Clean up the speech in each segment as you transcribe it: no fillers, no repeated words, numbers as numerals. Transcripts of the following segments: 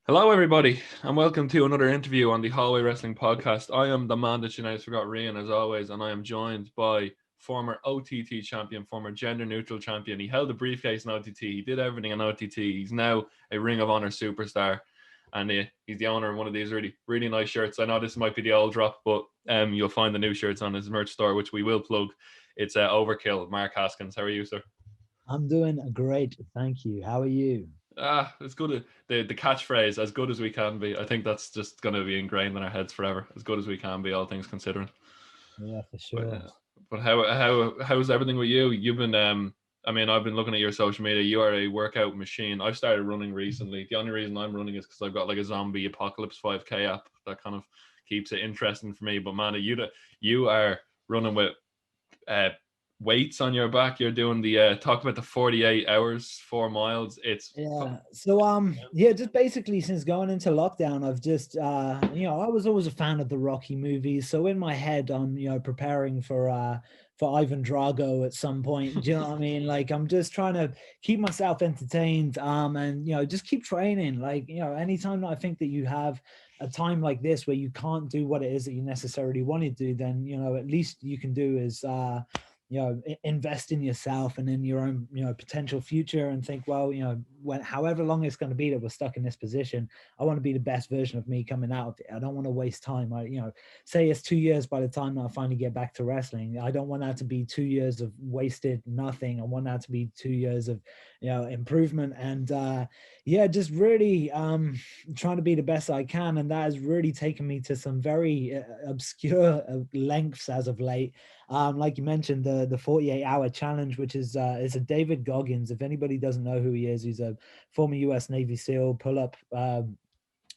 Hello, everybody, and welcome to another interview on the Hallway Wrestling Podcast. I am the man that you now forgot, Rian, as always, and I am joined by former OTT champion, former gender-neutral champion. He held a briefcase in OTT. He did everything in OTT. He's now a Ring of Honor superstar, and he's the owner of one of these really, really nice shirts. I know this might be the old drop, but you'll find the new shirts on his merch store, which we will plug. It's Overkill Mark Haskins. How are you, sir? I'm doing great, thank you. How are you? It's good. The catchphrase, as good as we can be. I think that's just going to be ingrained in our heads forever. As good as we can be, all things considering. Yeah, for But sure. but how's everything with you? You've been I mean, I've been looking at your social media. You are a workout machine. I've started running recently. The only reason I'm running is because I've got like a zombie apocalypse 5K app that kind of keeps it interesting for me. But man, you are running with uh weights on your back. You're doing the talk about the 48 hours, 4 miles. Yeah. So just basically since going into lockdown, I've just I was always a fan of the Rocky movies. So in my head, I'm preparing for Ivan Drago at some point. Do you know what I mean? Like I'm just trying to keep myself entertained, and just keep training. Like, anytime that I think that you have a time like this where you can't do what it is that you necessarily want to do, then at least you can do is invest in yourself and in your own potential future, and think, well, when however long it's going to be that we're stuck in this position, I want to be the best version of me coming out of it. I don't want to waste time. I say it's 2 years by the time that I finally get back to wrestling. I don't want that to be 2 years of wasted nothing. I want that to be 2 years of improvement, and just really trying to be the best I can. And that has really taken me to some very obscure lengths as of late. Like you mentioned, the 48-hour challenge, which is a David Goggins. If anybody doesn't know who he is, he's a former U.S. Navy SEAL pull-up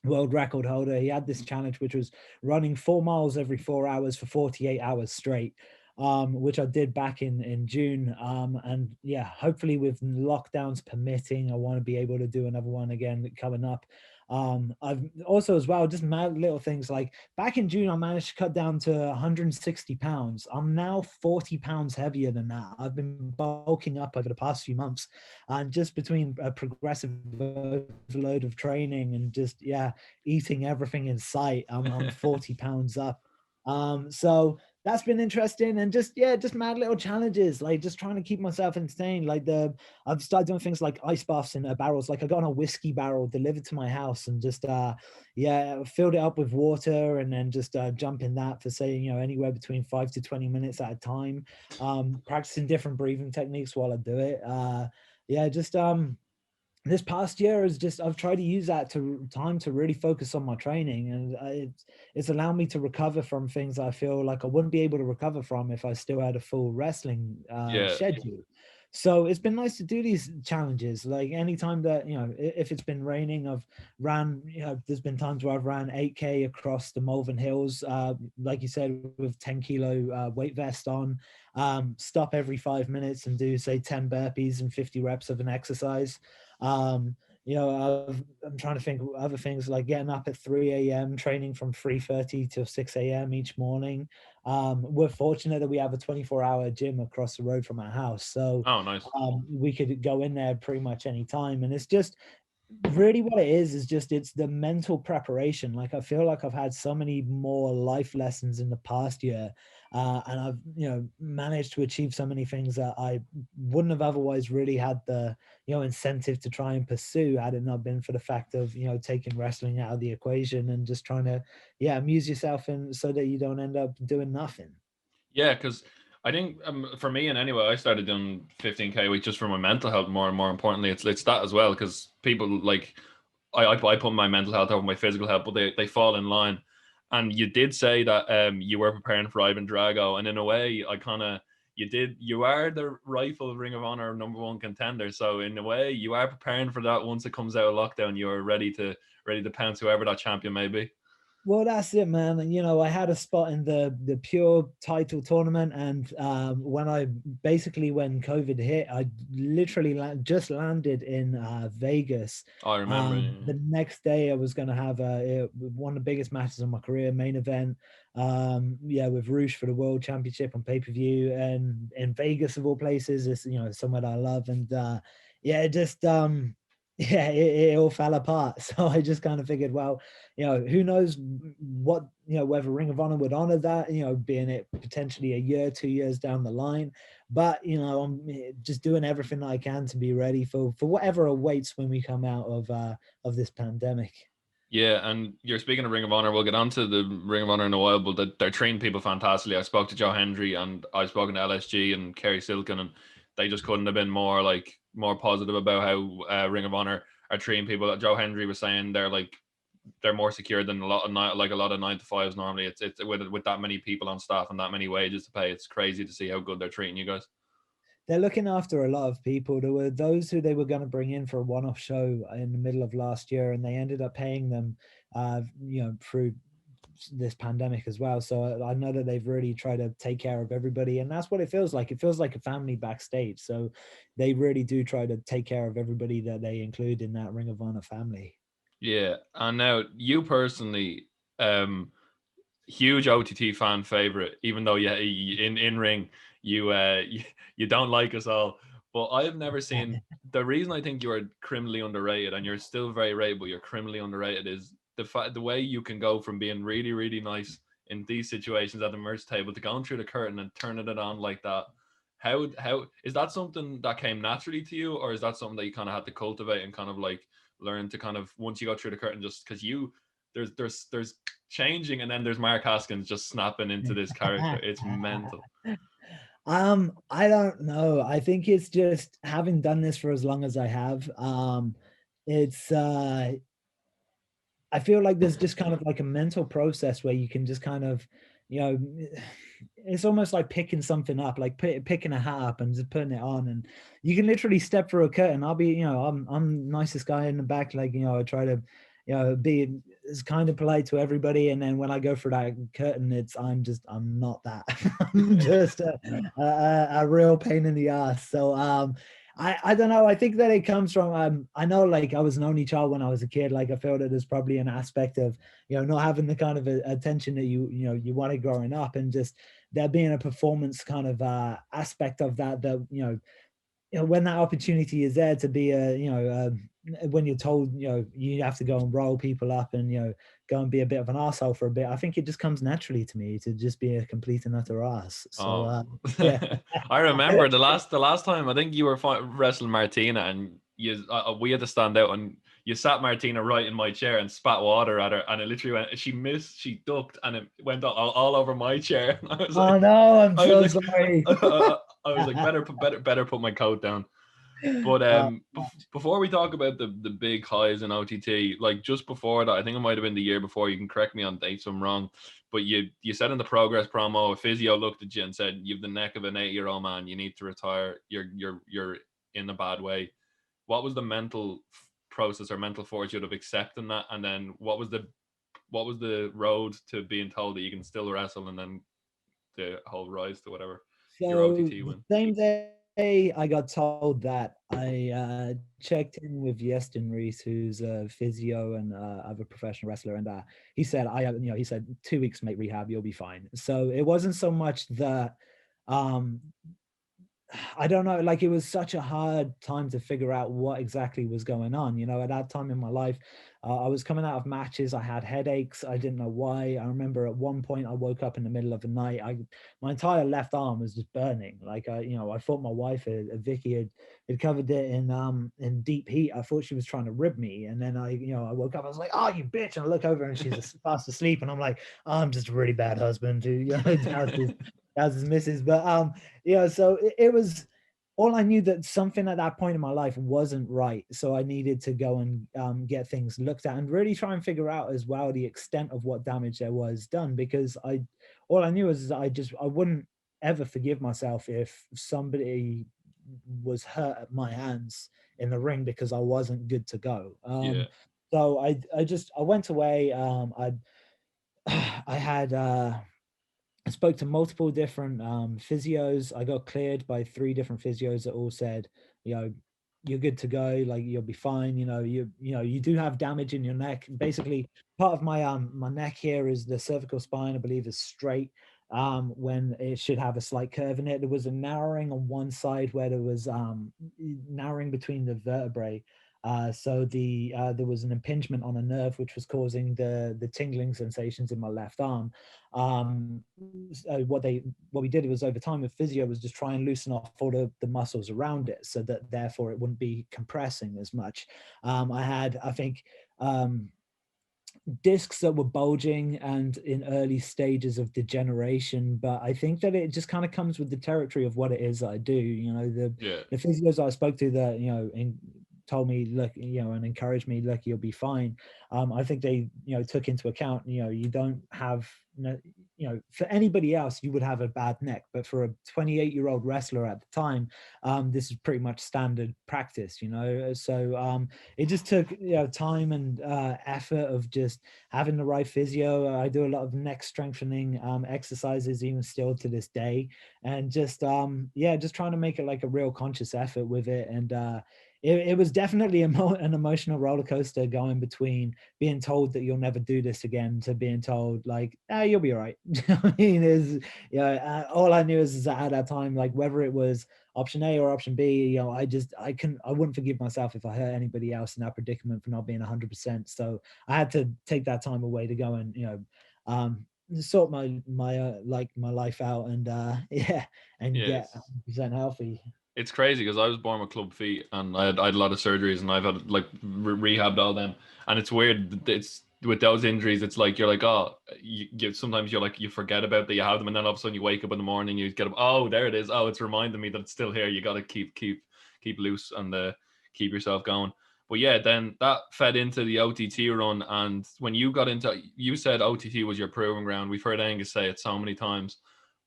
world record holder. He had this challenge, which was running 4 miles every 4 hours for 48 hours straight, which I did back in June. And yeah, hopefully with lockdowns permitting, I want to be able to do another one again coming up. I've also as well, just mad little things like back in June, I managed to cut down to 160 pounds. I'm now 40 pounds heavier than that. I've been bulking up over the past few months, and just between a progressive overload of training and just, eating everything in sight, I'm 40 pounds up. So that's been interesting, and just mad little challenges, like just trying to keep myself entertained. I've started doing things like ice baths in barrels. Like I got on a whiskey barrel delivered to my house, and just filled it up with water, and then just jump in that for, say, anywhere between 5 to 20 minutes at a time, practicing different breathing techniques while I do it. Just this past year is just, I've tried to use that time to really focus on my training, and it's allowed me to recover from things I feel like I wouldn't be able to recover from if I still had a full wrestling Yeah. schedule. So it's been nice to do these challenges. Like anytime that, if it's been raining, I've ran, there's been times where I've ran 8K across the Malvern Hills, like you said, with 10 kilo weight vest on, stop every 5 minutes and do, say, 10 burpees and 50 reps of an exercise. um I'm trying to think of other things, like getting up at 3 a.m, training from 3:30 till 6 a.m each morning. We're fortunate that we have a 24-hour gym across the road from our house, so Oh, nice. we could go in there pretty much any time. And it's just really what it is just, it's the mental preparation. Like I feel like I've had so many more life lessons in the past year, and I've managed to achieve so many things that I wouldn't have otherwise really had the incentive to try and pursue, had it not been for the fact of taking wrestling out of the equation and just trying to amuse yourself, and so that you don't end up doing nothing. Yeah, because I think for me and anyway, I started doing 15K a week just for my mental health. More and more importantly, it's that as well, because people like I put my mental health over my physical health, but they fall in line. And you did say that you were preparing for Ivan Drago, and in a way, I kind of you are the rightful Ring of Honor #1 contender. So in a way, you are preparing for that. Once it comes out of lockdown, you're ready to pounce whoever that champion may be. Well, that's it, man. And I had a spot in the pure title tournament, and when COVID hit, I literally just landed in Vegas. I remember. The next day, I was going to have one of the biggest matches of my career, main event. With Roosh for the World Championship on pay-per-view, and in Vegas of all places. It's somewhere that I love, and just yeah, it all fell apart. So I just kind of figured, well, who knows what, whether Ring of Honor would honor that, being it potentially a year, 2 years down the line. But, I'm just doing everything I can to be ready for whatever awaits when we come out of this pandemic. Yeah, and you're speaking of Ring of Honor. We'll get onto the Ring of Honor in a while, but they're training people fantastically. I spoke to Joe Hendry and I've spoken to LSG and Kerry Silken, and they just couldn't have been more positive about how Ring of Honor are treating people. Joe Hendry was saying they're more secure than a lot of 9 to 5s normally. It's with that many people on staff and that many wages to pay. It's crazy to see how good they're treating you guys. They're looking after a lot of people. There were those who they were going to bring in for a one-off show in the middle of last year, and they ended up paying them, through this pandemic as well. So I know that they've really tried to take care of everybody, and that's what it feels like. It feels like a family backstage. So they really do try to take care of everybody that they include in that Ring of Honor family. Yeah, and now you personally, huge OTT fan favorite, even though in ring you don't like us all. But I have never seen the reason I think you are criminally underrated, and you're still very rated, but you're criminally underrated, is the way you can go from being really really nice in these situations at the merch table to going through the curtain and turning it on like that. How is that something that came naturally to you, or is that something that you kind of had to cultivate and kind of like learn to kind of once you go through the curtain, just because you there's changing, and then there's Mark Haskins just snapping into this character. It's mental. I don't know. I think it's just having done this for as long as I have. It's I feel like there's just kind of like a mental process where you can just kind of, you know, it's almost like picking something up, like picking a hat up and just putting it on, and you can literally step through a curtain. I'll be, I'm nicest guy in the back, like I try to, be as kind of polite to everybody, and then when I go through that curtain, I'm not that. I'm just a real pain in the ass. So I don't know. I think that it comes from I know, like, I was an only child when I was a kid. Like, I feel that there's probably an aspect of not having the kind of attention that you wanted growing up, and just there being a performance kind of aspect of that when that opportunity is there to be when you're told you have to go and roll people up and go and be a bit of an arsehole for a bit. I think it just comes naturally to me to just be a complete and utter ass. So yeah. I remember the last time I think you were wrestling Martina, and we had to stand out, and you sat Martina right in my chair and spat water at her, and it literally went. She missed, she ducked, and it went all over my chair. And I was Oh like, no, I'm I was so like, sorry. I was like, better put my coat down. But before we talk about the big highs in OTT, like just before that, I think it might have been the year before. You can correct me on dates if I'm wrong, but you said in the progress promo, a physio looked at you and said, "You've the neck of an 8-year-old man. You need to retire. You're in a bad way." What was the mental process or mental fortitude of accepting that, and then what was the road to being told that you can still wrestle, and then the whole rise to whatever your So OTT the win? same day I got told that, I checked in with Yeston Reese, who's a physio and other professional wrestler, and he said, he said 2 weeks, mate, rehab, you'll be fine. So it wasn't so much that um I don't know, like, it was such a hard time to figure out what exactly was going on. At that time in my life, I was coming out of matches. I had headaches. I didn't know why. I remember at one point I woke up in the middle of the night. My entire left arm was just burning. Like, I thought my wife, Vicky, had covered it in deep heat. I thought she was trying to rib me. And then I woke up. I was like, "Oh, you bitch!" And I look over and she's fast asleep. And I'm like, "Oh, I'm just a really bad husband who how's his missus." But so it was, all I knew that something at that point in my life wasn't right. So I needed to go and get things looked at and really try and figure out as well the extent of what damage there was done, because all I knew is I wouldn't ever forgive myself if somebody was hurt at my hands in the ring because I wasn't good to go. Yeah. So I went away. I had I spoke to multiple different physios. I got cleared by 3 different physios that all said, you're good to go. Like, you'll be fine. You do have damage in your neck. Basically, part of my neck here is the cervical spine, I believe, is straight, when it should have a slight curve in it. There was a narrowing on one side where there was narrowing between the vertebrae. So there was an impingement on a nerve which was causing the tingling sensations in my left arm. So what we did was, over time with physio, was just try and loosen off all the muscles around it, so that therefore it wouldn't be compressing as much. I had, I think, discs that were bulging and in early stages of degeneration, but I think that it just kind of comes with the territory of what it is that I do. You know, the physios I spoke to that, you know, told me, look, you know, and encouraged me, look, you'll be fine. I think they, you know, took into account, you know, you don't have, you know, for anybody else, you would have a bad neck, but for a 28-year-old wrestler at the time, this is pretty much standard practice, you know. So it just took, you know, time and effort of just having the right physio. I do a lot of neck strengthening exercises even still to this day, and just yeah, just trying to make it like a real conscious effort with it. And it was definitely an emotional roller coaster, going between being told that you'll never do this again to being told like, you'll be all right. I mean, all I knew is that at that time, like, whether it was option A or option B, you know, I wouldn't forgive myself if I hurt anybody else in that predicament for not being 100%. So I had to take that time away to go and, you know, sort my life out, and yeah, and Yeah. get 100% healthy. It's crazy because I was born with club feet and I had a lot of surgeries and I've had like rehabbed all them. And it's weird. It's with those injuries, it's like you're like, oh, sometimes you're like, you forget about that you have them, and then all of a sudden you wake up in the morning, you get up, oh, there it is. Oh, it's reminding me that it's still here. You got to keep loose and keep yourself going. But yeah, then that fed into the OTT run, and when you got into, you said OTT was your proving ground. We've heard Angus say it so many times.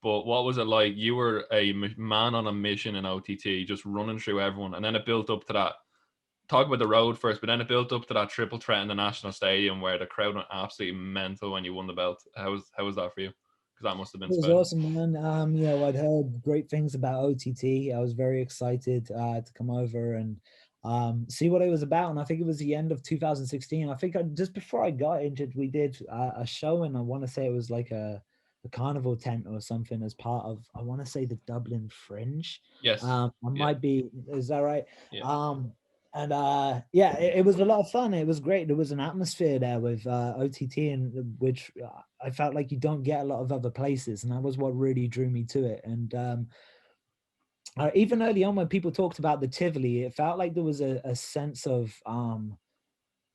But what was it like? You were a man on a mission in OTT, just running through everyone, and then it built up to that. Talk about the road first, but then it built up to that triple threat in the National Stadium where the crowd went absolutely mental when you won the belt. How was that for you? Because that must have been It was special. awesome, man. You know, I'd heard great things about OTT. I was very excited to come over and see what it was about. And I think it was the end of 2016. I think just before I got injured, we did a show, and I want to say it was like a carnival tent or something as part of, I want to say, the Dublin Fringe. Yes. I Yeah. might be, is that right? Yeah. And yeah, it was a lot of fun. It was great. There was an atmosphere there with OTT, and which I felt like you don't get a lot of other places, and that was what really drew me to it. And even early on, when people talked about the Tivoli, it felt like there was a sense of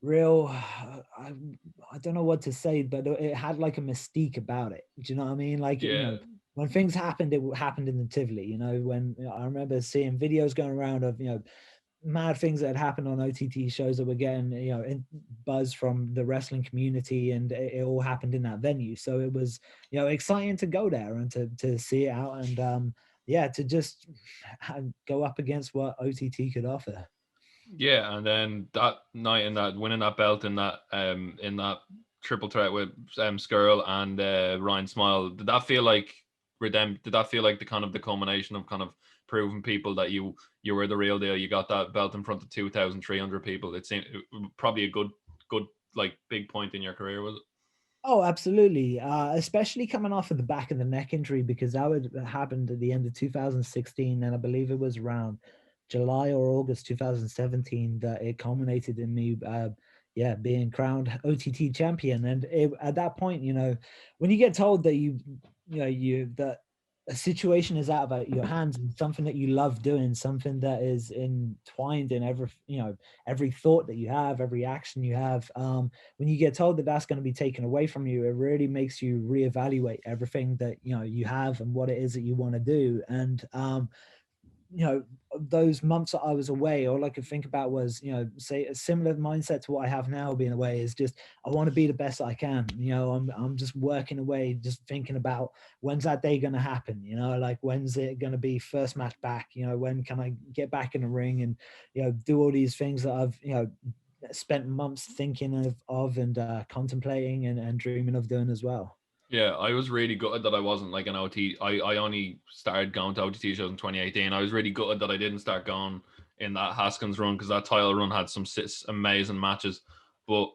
real I don't know what to say, but it had like a mystique about it. Do you know what I mean? Like, you Yeah. know, when things happened, it happened in the Tivoli. You know, when, you know, I remember seeing videos going around of, you know, mad things that had happened on OTT shows that were getting, you know, buzz from the wrestling community, and it all happened in that venue. So it was, you know, exciting to go there and to see it out, and yeah, to just go up against what OTT could offer. Yeah, and then that night in that winning that belt in that triple threat with Skrull and Ryan Smile, did that feel like Did that feel like the kind of the culmination of kind of proving people that you were the real deal? You got that belt in front of 2,300 people. It seemed probably a good like big point in your career, was it? Oh, absolutely. Especially coming off of the back of the neck injury, because that would happened at the end of 2016, and I believe it was around July or August 2017 that it culminated in me, yeah, being crowned OTT champion. And at that point, you know, when you get told that that a situation is out of your hands, and something that you love doing, something that is entwined in every, you know, every thought that you have, every action you have, when you get told that that's going to be taken away from you, it really makes you reevaluate everything that, you know, you have and what it is that you want to do. And you know, those months that I was away, all I could think about was, you know, say a similar mindset to what I have now being away, is just, I want to be the best I can. You know, I'm just working away, just thinking about when's that day going to happen, you know, like when's it going to be first match back, you know, when can I get back in the ring and, you know, do all these things that I've, you know, spent months thinking of and contemplating and dreaming of doing as well. Yeah, I was really gutted that I wasn't like an OT. I only started going to OTT shows in 2018. I was really gutted that I didn't start going in that Haskins run, because that title run had some amazing matches. But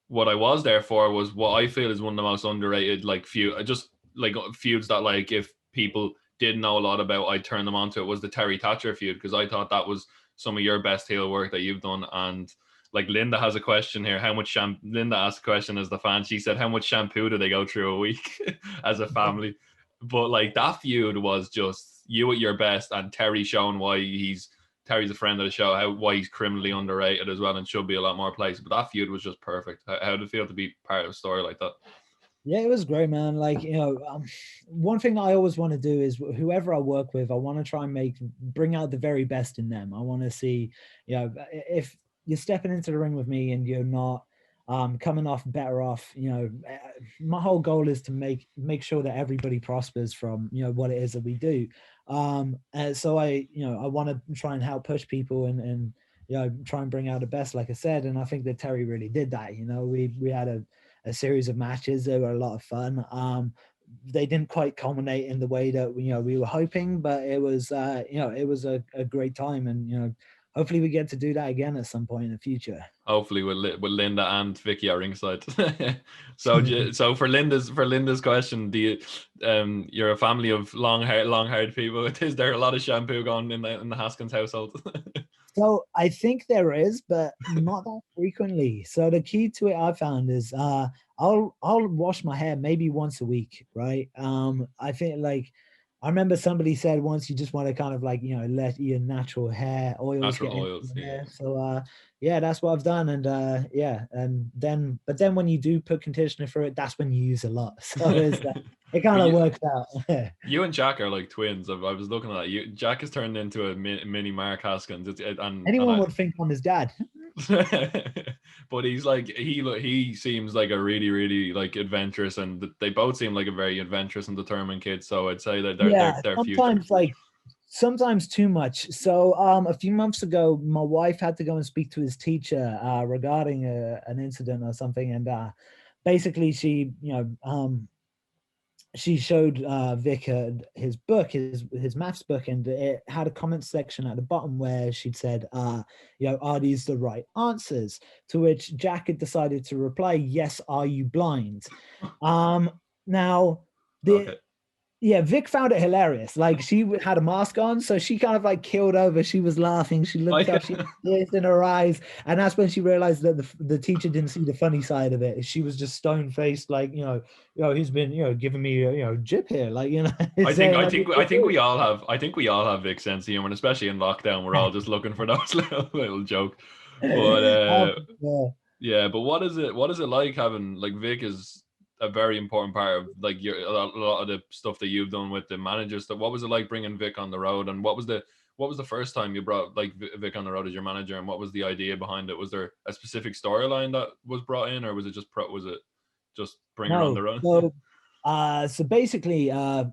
what I was there for was what I feel is one of the most underrated like just like feuds that, like, if people didn't know a lot about, I'd turn them on to. It was the Terry Thatcher feud, because I thought that was some of your best heel work that you've done. And like Linda has a question here. Linda asked a question as the fan. She said, how much shampoo do they go through a week as a family? But like that feud was just you at your best, and Terry showing why Terry's a friend of the show, why he's criminally underrated as well and should be a lot more places. But that feud was just perfect. How did it feel to be part of a story like that? Yeah, it was great, man. Like, one thing I always want to do is whoever I work with, I want to try and bring out the very best in them. I want to see, if you're stepping into the ring with me and you're not coming off better off, my whole goal is to make sure that everybody prospers from, what it is that we do. And so I want to try and help push people and try and bring out the best, like I said. And I think that Terry really did that. We had a series of matches. They were a lot of fun. They didn't quite culminate in the way that we were hoping, but it was it was a great time, and hopefully we get to do that again at some point in the future. Hopefully with Linda and Vicky at ringside. so for Linda's question, do you you're a family of long haired people? Is there a lot of shampoo gone in the Haskins household? So I think there is, but not that frequently. So the key to it I found is I'll wash my hair maybe once a week, right? I think like I remember somebody said once you just want to kind of like let your natural hair oils get into your hair. So yeah, that's what I've done, and but then when you do put conditioner through it, that's when you use a lot. So it kind of works out. You and Jack are like twins. I was looking at that. Jack has turned into a mini Mark Haskins. Anyone would think I'm his dad. But he's like he seems like a really, really like adventurous, and they both seem like a very adventurous and determined kid. So I'd say that they're sometimes future. Sometimes too much. So a few months ago, my wife had to go and speak to his teacher regarding an incident or something, and basically she she showed Vic his book, his maths book, and it had a comment section at the bottom where she'd said, are these the right answers? To which Jack had decided to reply, yes, are you blind? Now, Vic found it hilarious. Like, she had a mask on, so she kind of like killed over. She was laughing. She looked up, she had tears in her eyes. And that's when she realized that the teacher didn't see the funny side of it. She was just stone-faced, like, he's been, giving me, jip here. Like, I think we all have Vic sense of humor, and especially in lockdown, we're all just looking for those little jokes. But but what is it like having, like, Vic is a very important part of like a lot of the stuff that you've done with the managers. What was it like bringing Vic on the road, and what was the first time you brought like Vic on the road as your manager, and what was the idea behind it? Was there a specific storyline that was brought in, or was it just bring her on the road? So basically,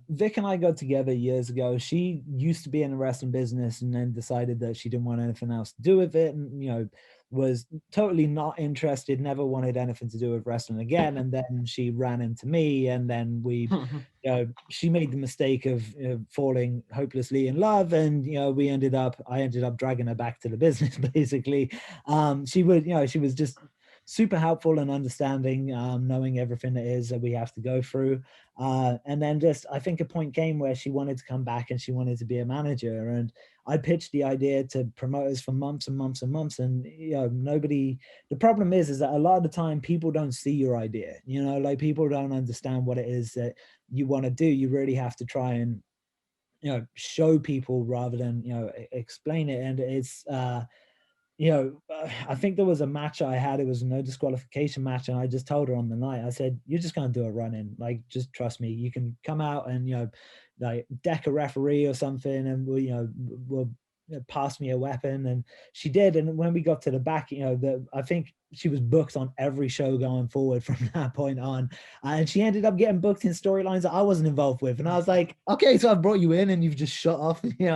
Vic and I got together years ago. She used to be in the wrestling business and then decided that she didn't want anything else to do with it, and was totally not interested, never wanted anything to do with wrestling again. And then she ran into me, and then she made the mistake of falling hopelessly in love, and I ended up dragging her back to the business. Basically, she was just super helpful and understanding, knowing everything it is that we have to go through. And then I think a point came where she wanted to come back and she wanted to be a manager. And I pitched the idea to promoters for months and months and months. And, the problem is that a lot of the time people don't see your idea, like people don't understand what it is that you want to do. You really have to try and, show people rather than, explain it. And it's, I think there was a match I had. It was a no disqualification match, and I just told her on the night, I said, "You're just gonna do a run in. Like, just trust me. You can come out and like deck a referee or something, and we'll pass me a weapon." And she did. And when we got to the back, I think she was booked on every show going forward from that point on, and she ended up getting booked in storylines that I wasn't involved with. And I was like, "Okay, so I brought you in, and you've just shut off. You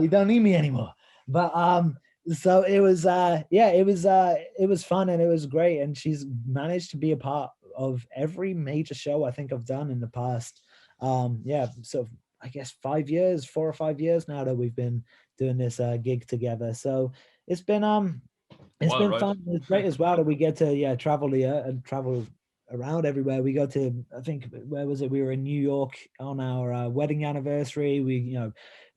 don't need me anymore." But so it was it was fun and it was great, and she's managed to be a part of every major show I think I've done in the past so I guess 4 or 5 years now that we've been doing this gig together. So it's been fun. It's great as well that we get to travel around everywhere. We go to, I think, where was it? We were in New York on our wedding anniversary. We,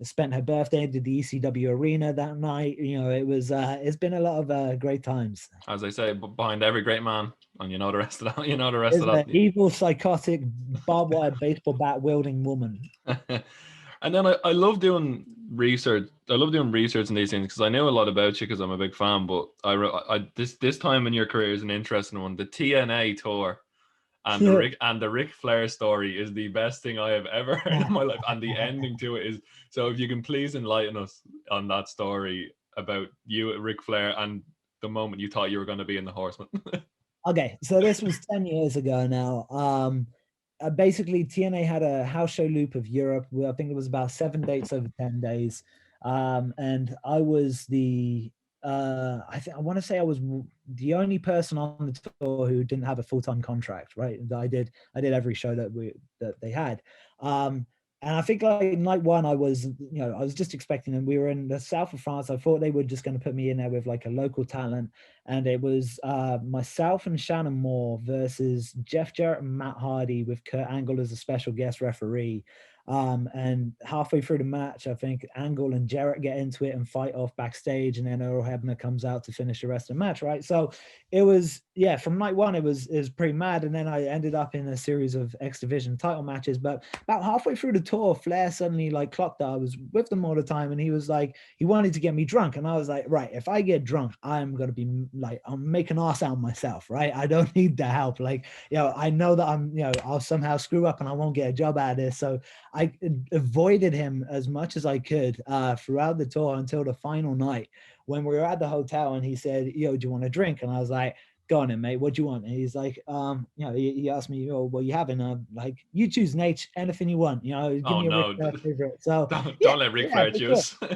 spent her birthday, did the ECW arena that night. It was, it's been a lot of great times. As they say, behind every great man, and the rest of that. The rest Is of an that. evil, psychotic, barbed wire baseball bat wielding woman. And then I love doing research. I love doing research in these things because I know a lot about you because I'm a big fan. But this time in your career is an interesting one. The TNA Tour and the Ric Flair story is the best thing I have ever heard in my life. And the ending to it is, so if you can please enlighten us on that story about you, Ric Flair, and the moment you thought you were going to be in the Horseman. Okay, so this was 10 years ago now. Basically, TNA had a house show loop of Europe. I think it was about 7 dates over 10 days. And I was I want to say I was the only person on the tour who didn't have a full-time contract, right? I did every show that they had. And I think like night one, I was just expecting them. We were in the south of France. I thought they were just going to put me in there with like a local talent. And it was myself and Shannon Moore versus Jeff Jarrett and Matt Hardy with Kurt Angle as a special guest referee. And halfway through the match, I think Angle and Jarrett get into it and fight off backstage, and then Earl Hebner comes out to finish the rest of the match, right? So it was, from night one, it was pretty mad. And then I ended up in a series of X Division title matches. But about halfway through the tour, Flair suddenly like clocked that I was with them all the time, and he was like, he wanted to get me drunk. And I was like, right, if I get drunk, I'm going to be like, I'm making ass out of myself, right? I don't need the help. Like, I know that I'll somehow screw up and I won't get a job out of this. So I avoided him as much as I could throughout the tour until the final night when we were at the hotel, and he said, do you want a drink? And I was like, go on then, mate, what do you want? And he's like, he asked me, what you having? Like, you choose, Nate, anything you want, give me a Ric Flair favorite. So don't let Ric Flair choose. Sure.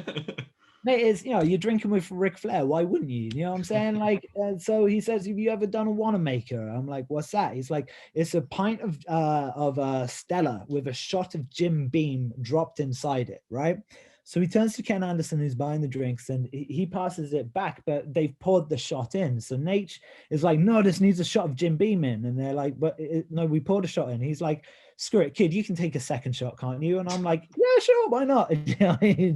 Mate, is you're drinking with Ric Flair, why wouldn't you? You know what I'm saying? Like, so he says, have you ever done a Wanamaker? I'm like, what's that? He's like, it's a pint of Stella with a shot of Jim Beam dropped inside it, right? So he turns to Ken Anderson, who's buying the drinks, and he passes it back, but they've poured the shot in. So Nate is like, no, this needs a shot of Jim Beam in. And they're like, but no, we poured a shot in. He's like, screw it, kid, you can take a second shot, can't you? And I'm like, yeah, sure, why not?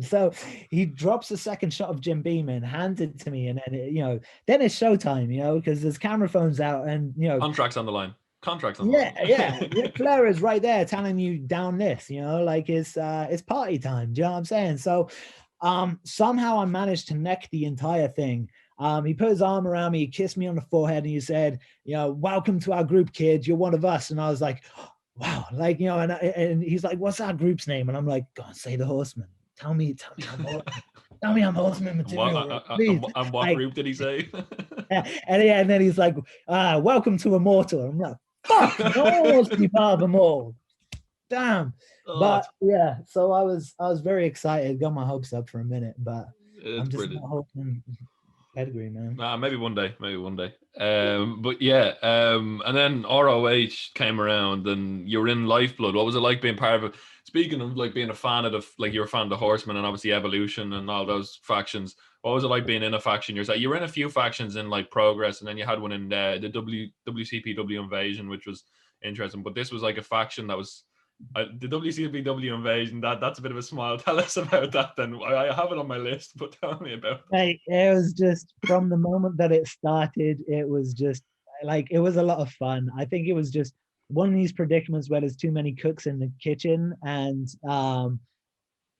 So he drops a second shot of Jim Beam in, hands it to me, and then then it's showtime, because there's camera phones out, and contracts on the line. Yeah. Ric Flair is right there telling you down this, like it's party time. Do you know what I'm saying? So somehow I managed to neck the entire thing. He put his arm around me, he kissed me on the forehead, and he said, welcome to our group, kid. You're one of us. And I was like, wow, like, and he's like, what's our group's name? And I'm like, go on, say the Horseman. Tell me I'm Horseman material. Please. And what group did he say? and then he's like, welcome to Immortal. I'm like, fuck, no one wants to be part of them all. Damn. But yeah, so I was very excited, got my hopes up for a minute, but I'm just brilliant. not hoping pedigree, man. Maybe one day. But yeah, and then ROH came around and you were in Lifeblood. What was it like being part of it? Speaking of like being a fan of you were a fan of the Horsemen and obviously Evolution and all those factions. What was it like being in a faction yourself? You were in a few factions in like Progress, and then you had one in the WCPW Invasion, which was interesting. But this was like a faction that was the WCPW Invasion. That's a bit of a smile. Tell us about that then. I have it on my list, but tell me about it. Hey, it was just from the moment that it started, it was just like, it was a lot of fun. I think it was just one of these predicaments where there's too many cooks in the kitchen, and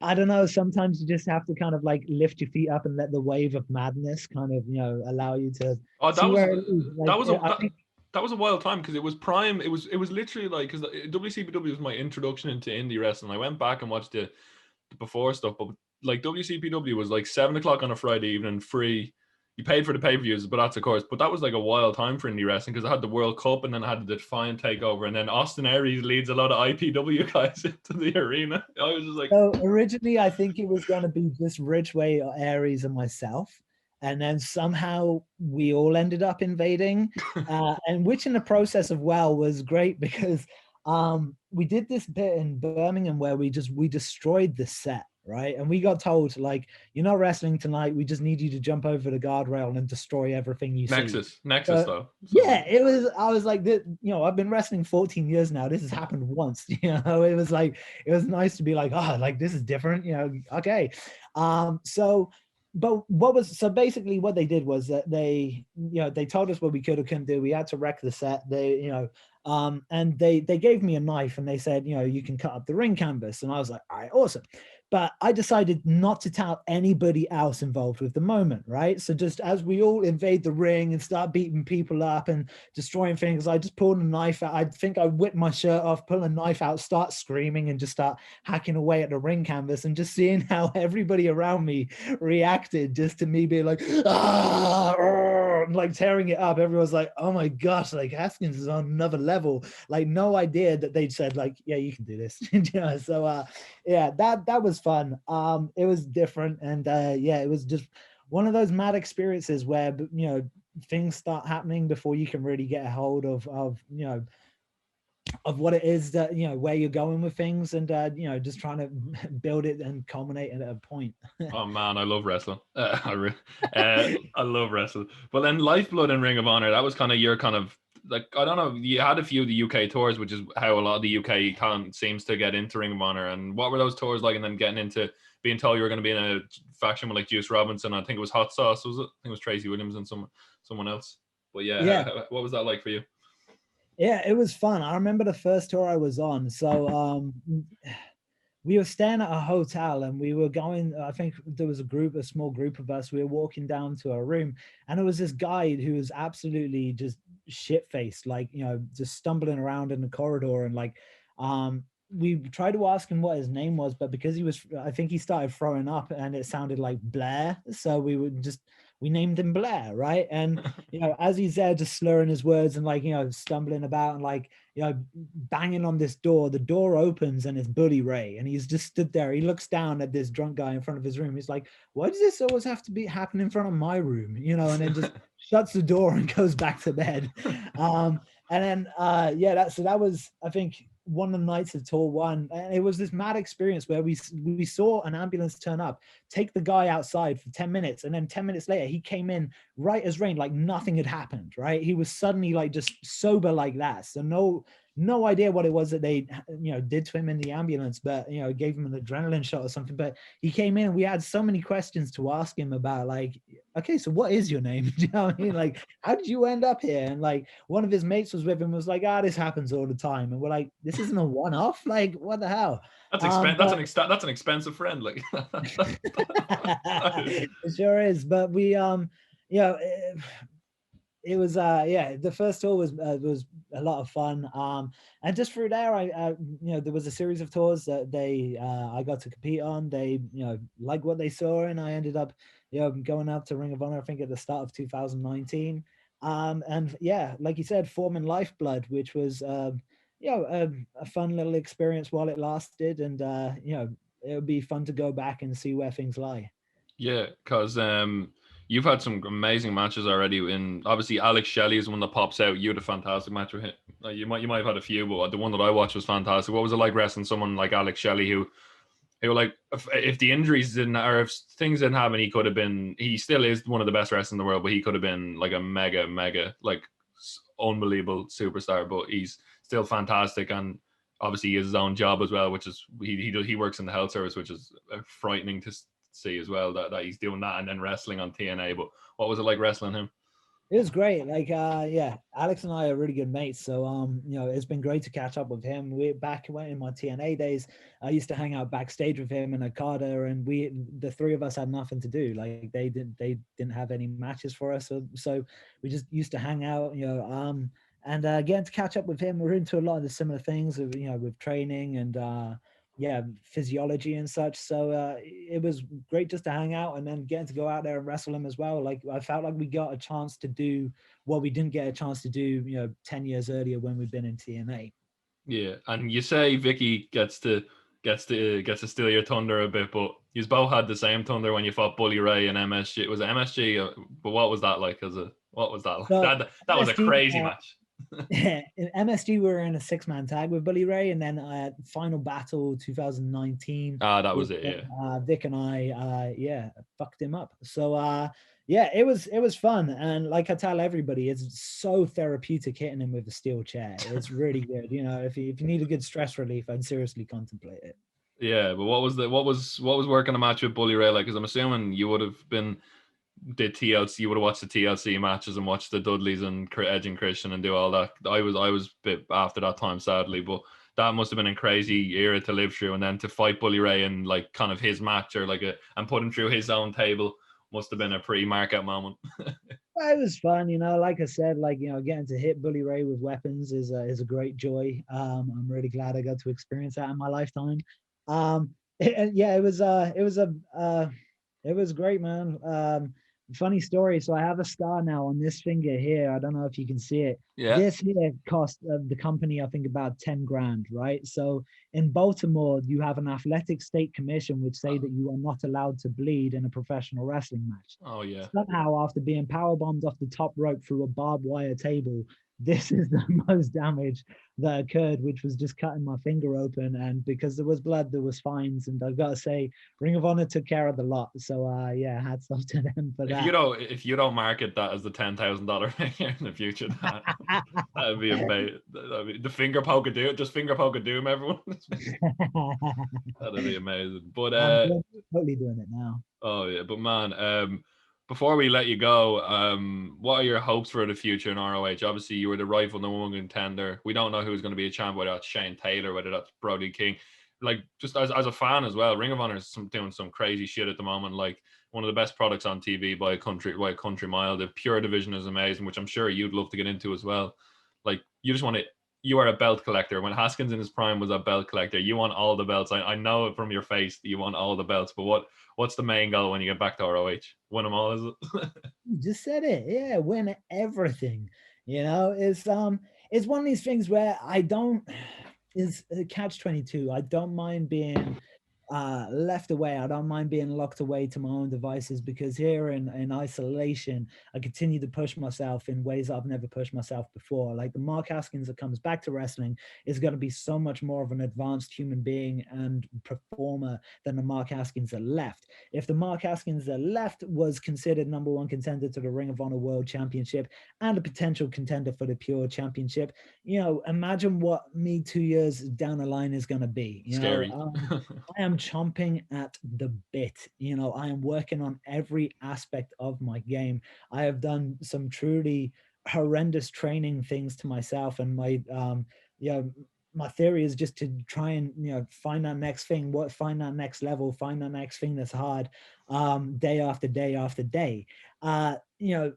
I don't know, sometimes you just have to kind of like lift your feet up and let the wave of madness kind of, allow you to that was a wild time because it was prime. It was literally like, because WCPW was my introduction into indie wrestling. I went back and watched the before stuff, but like WCPW was like 7:00 on a Friday evening, free. You paid for the pay-per-views, but that's of course. But that was like a wild time for indie wrestling because I had the World Cup, and then I had the Defiant takeover, and then Austin Aries leads a lot of IPW guys into the arena. I was just like, so originally I think it was going to be just Ridgeway, Aries, and myself, and then somehow we all ended up invading, and which in the process of was great because we did this bit in Birmingham where we destroyed the set, right? And we got told, like, you're not wrestling tonight. We just need you to jump over the guardrail and destroy everything you see. Nexus though. Yeah, it was. I was like, I've been wrestling 14 years now. This has happened once. It was like, it was nice to be like, oh, like this is different. Okay. So basically what they did was that they told us what we could or couldn't do. We had to wreck the set. And they gave me a knife and they said, you can cut up the ring canvas. And I was like, all right, awesome. But I decided not to tell anybody else involved with the moment, right? So just as we all invade the ring and start beating people up and destroying things, I just pulled a knife out. I think I whipped my shirt off, pull a knife out, start screaming and just start hacking away at the ring canvas, and just seeing how everybody around me reacted just to me being like, and like tearing it up. Everyone's like, oh my gosh, like Haskins is on another level. Like no idea that they'd said like, yeah, you can do this. So yeah, that was fun. It was different, and yeah, it was just one of those mad experiences where things start happening before you can really get a hold of what it is that where you're going with things, and just trying to build it and culminate it at a point. Oh man, I love wrestling. I love wrestling. But then Lifeblood and Ring of Honor, that was kind of your kind of like, I don't know, you had a few of the UK tours, which is how a lot of the UK talent seems to get into Ring of Honor. And what were those tours like? And then getting into being told you were going to be in a faction with like Juice Robinson, I think it was Hot Sauce, was it? I think it was Tracy Williams and someone else. But yeah. What was that like for you? Yeah, it was fun. I remember the first tour I was on. So we were staying at a hotel and we were going, I think there was a small group of us. We were walking down to our room, and there was this guy who was absolutely just shit-faced, like, just stumbling around in the corridor. And like, we tried to ask him what his name was, but because I think he started throwing up and it sounded like Blair. So we named him Blair, right? And as he's there just slurring his words and like stumbling about and like banging on this door, the door opens and it's Bully Ray, and he's just stood there. He looks down at this drunk guy in front of his room. He's like, why does this always have to happen in front of my room? And then just shuts the door and goes back to bed. And then that was, I think, one of the nights of tour one, and it was this mad experience where we saw an ambulance turn up, take the guy outside for 10 minutes, and then 10 minutes later he came in right as rain, like nothing had happened, right? He was suddenly like just sober like that. So no idea what it was that they did to him in the ambulance, but gave him an adrenaline shot or something. But he came in and we had so many questions to ask him about, like, okay, so what is your name? Do you know what I mean? Like, how did you end up here? And like one of his mates was with him, was like, this happens all the time. And we're like, this isn't a one-off, like what the hell? That's that's an expensive friend, like. It sure is. But we it was the first tour was a lot of fun, and just through there I there was a series of tours that I got to compete on. They liked what they saw, and I ended up going out to Ring of Honor, I think at the start of 2019, and yeah, like you said, forming Lifeblood, which was a fun little experience while it lasted, and it would be fun to go back and see where things lie. Yeah, because you've had some amazing matches already. In obviously Alex Shelley is one that pops out. You had a fantastic match with him. You might have had a few, but the one that I watched was fantastic. What was it like wrestling someone like Alex Shelley, who like if the injuries didn't, or if things didn't happen, he could have been. He still is one of the best wrestlers in the world, but he could have been like a mega like unbelievable superstar. But he's still fantastic, and obviously he has his own job as well, which is he works in the health service, which is frightening to see as well, that he's doing that and then wrestling on TNA. But what was it like wrestling him? It was great. Like Alex and I are really good mates, so it's been great to catch up with him. We're back in my TNA days. I used to hang out backstage with him and Okada, and the three of us had nothing to do. Like they didn't have any matches for us, so we just used to hang out, and getting to catch up with him. We're into a lot of the similar things, with training and physiology and such. So it was great just to hang out and then getting to go out there and wrestle him as well. Like I felt like we got a chance to do what we didn't get a chance to do 10 years earlier when we've been in TNA. Yeah, and you say Vicky gets to steal your thunder a bit, but you both had the same thunder when you fought Bully Ray and MSG. Was it MSG? But what was that like? What was that like? So, that was a crazy match. In MSG, we were in a 6-man tag with Bully Ray, and then Final Battle 2019. That was it. Yeah. Vic and I, fucked him up. So yeah, it was fun, and like I tell everybody, it's so therapeutic hitting him with a steel chair. It's really good. You know, if you need a good stress relief, I'd seriously contemplate it. Yeah, but what was working a match with Bully Ray like? Because I'm assuming you would have been the TLC, you would have watched the TLC matches and watched the Dudleys and Edge and Christian and do all that. I was a bit after that time, sadly, but that must have been a crazy era to live through, and then to fight Bully Ray in like kind of his match or and put him through his own table must have been a pretty mark-out moment. It was fun, you know. Like I said, like, you know, getting to hit Bully Ray with weapons is a great joy. I'm really glad I got to experience that in my lifetime. It was great, man. Funny story. So I have a scar now on this finger here. I don't know if you can see it. Yeah. This here cost the company, I think, about 10 grand, right? So in Baltimore, you have an athletic state commission which say that you are not allowed to bleed in a professional wrestling match. Oh yeah. Somehow, after being power bombed off the top rope through a barbed wire table, this is the most damage that occurred, which was just cutting my finger open. And because there was blood, there was fines. And I've got to say, Ring of Honor took care of the lot. So yeah, hats off to them for that. If you don't market that as the $10,000 figure in the future, that'd be amazing. The finger poke of doom, just finger poke of doom, everyone. That'd be amazing. But I'm totally doing it now. Oh yeah, but man, before we let you go, what are your hopes for the future in ROH? Obviously, you were the rightful number one contender. We don't know who's going to be a champ, whether that's Shane Taylor, whether that's Brody King. Like, just as a fan as well, Ring of Honor is doing some crazy shit at the moment. Like, one of the best products on TV by a country mile. The Pure division is amazing, which I'm sure you'd love to get into as well. Like, you are a belt collector. When Haskins in his prime was a belt collector, you want all the belts. I know it from your face that you want all the belts, but what's the main goal when you get back to ROH? Win them all, is it? You just said it. Yeah, win everything. You know, it's one of these things where is a catch-22. I don't mind being left away. I don't mind being locked away to my own devices, because here in isolation, I continue to push myself in ways I've never pushed myself before. Like, the Mark Haskins that comes back to wrestling is going to be so much more of an advanced human being and performer than the Mark Haskins that left. If the Mark Haskins that left was considered number one contender to the Ring of Honor World Championship and a potential contender for the Pure Championship, you know, imagine what me 2 years down the line is going to be. Scary. I am chomping at the bit. You know, I am working on every aspect of my game. I have done some truly horrendous training things to myself, and my my theory is just to try and, you know, find that next thing, find that next level, find that next thing that's hard, day after day after day. You know,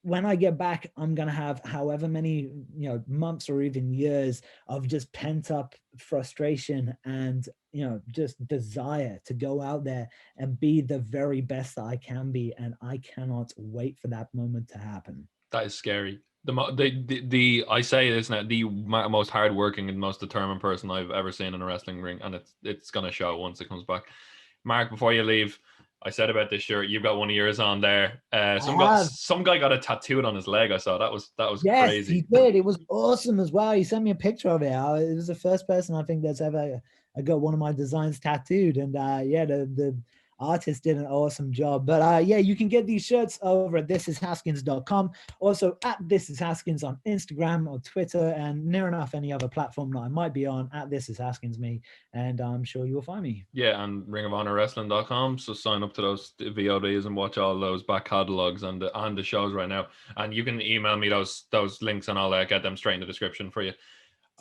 when I get back, I'm going to have however many, you know, months or even years of just pent up frustration and, you know, just desire to go out there and be the very best that I can be. And I cannot wait for that moment to happen. That is scary. I say this now, the most hardworking and most determined person I've ever seen in a wrestling ring, and it's going to show once it comes back. Mark, before you leave, I said about this shirt. You've got one of yours on there. Some guy got it tattooed on his leg. I saw that was yes, crazy. He did. It was awesome as well. He sent me a picture of it. It was the first person I think that's ever got one of my designs tattooed. And yeah, the artist did an awesome job. But yeah, you can get these shirts over at thisishaskins.com. Also at This Is Haskins on Instagram or Twitter, and near enough any other platform that I might be on, at This Is Haskins me. And I'm sure you will find me. Yeah, and ringofhonorwrestling.com. So sign up to those VODs and watch all those back catalogs and the shows right now. And you can email me those links, and I'll get them straight in the description for you.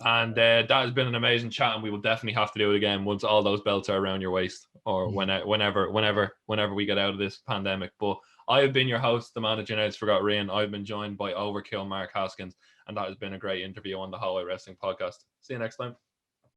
And that has been an amazing chat, and we will definitely have to do it again once all those belts are around your waist, or whenever we get out of this pandemic. But I have been your host, the man that Genetics Forgot, Rian. I've been joined by Overkill Mark Haskins, and that has been a great interview on the Hallway Wrestling Podcast. See you next time.